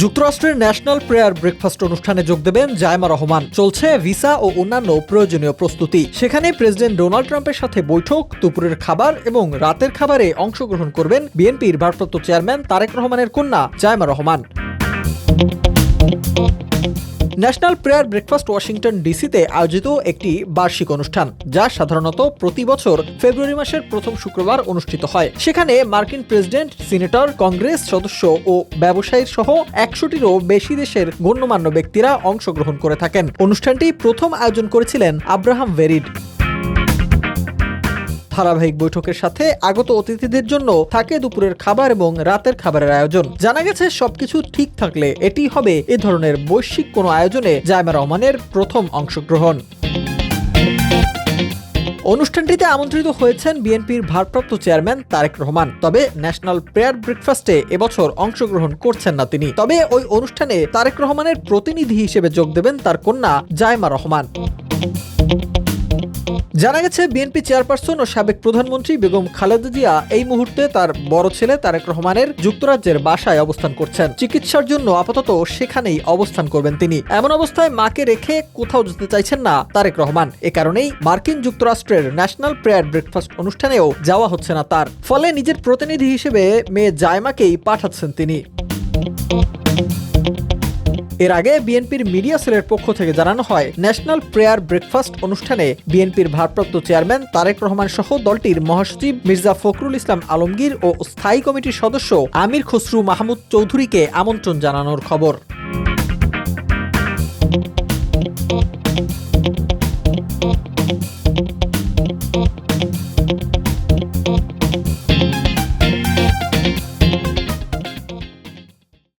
যুক্তরাষ্ট্রের national prayer breakfast অনুষ্ঠানে যোগ দেবেন জায়মা রহমান। চলছে ভিসা ও অন্যান্য প্রয়োজনীয় প্রস্তুতি। সেখানে প্রেসিডেন্ট ডোনাল্ড ট্রাম্পের সাথে বৈঠক, দুপুরের খাবার এবং রাতের খাবারে অংশগ্রহণ করবেন বিএনপির ভারপ্রাপ্ত চেয়ারম্যান তারেক রহমানের কন্যা Zaima Rahman. National prayer breakfast Washington ডিসিতে আয়োজিত একটি বার্ষিক অনুষ্ঠান, যা সাধারণত প্রতি বছর ফেব্রুয়ারি মাসের প্রথম শুক্রবার অনুষ্ঠিত হয়। সেখানে মার্কিন প্রেসিডেন্ট, সিনেটর, কংগ্রেস সদস্য ও ব্যবসায়ী সহ 100টিরও বেশি দেশের গণ্যমান্য ব্যক্তিরা অংশগ্রহণ করে থাকেন। অনুষ্ঠানটি প্রথম আয়োজন করেছিলেন আব্রাহাম ভেরিড। ধারাবাহিক বৈঠকের সাথে আগত অতিথিদের জন্য থাকে দুপুরের খাবার এবং রাতের খাবারের আয়োজন। জানা গেছে সবকিছু ঠিক থাকলে এটি হবে এ ধরনের বৈশ্বিক কোনো আয়োজনে জায়মা রহমানের প্রথম অংশগ্রহণ। অনুষ্ঠানটিতে আমন্ত্রিত হয়েছেন বিএনপির ভারপ্রাপ্ত চেয়ারম্যান তারেক রহমান। তবে ন্যাশনাল প্রেয়ার ব্রেকফাস্টে এবছর অংশগ্রহণ করছেন না তিনি। তবে ওই অনুষ্ঠানে তারেক রহমানের প্রতিনিধি হিসেবে যোগ দেবেন তার কন্যা জায়মা রহমান। জানা গেছে বিএনপি চেয়ারপারসন ও সাবেক প্রধানমন্ত্রী বেগম খালেদা জিয়া এই মুহূর্তে তার বড় ছেলে তারেক রহমানের যুক্তরাজ্যের বাসায় অবস্থান করছেন। চিকিৎসার জন্য আপাতত সেখানেই অবস্থান করবেন তিনি। এমন অবস্থায় মাকে রেখে কোথাও যেতে চাইছেন না তারেক রহমান। এ কারণেই মার্কিন যুক্তরাষ্ট্রের ন্যাশনাল প্রেয়ার ব্রেকফাস্ট অনুষ্ঠানেও যাওয়া হচ্ছে না তার। ফলে নিজের প্রতিনিধি হিসেবে মেয়ে জায়মাকেই পাঠাচ্ছেন তিনি। এর আগে বিএনপির মিডিয়া সেলের পক্ষ থেকে জানানো হয়, ন্যাশনাল প্রেয়ার ব্রেকফাস্ট অনুষ্ঠানে বিএনপির ভারপ্রাপ্ত চেয়ারম্যান তারেক রহমান সহ দলটির মহাসচিব মির্জা ফখরুল ইসলাম আলমগীর ও স্থায়ী কমিটির সদস্য আমির খসরু মাহমুদ চৌধুরীকে আমন্ত্রণ জানানোর খবর।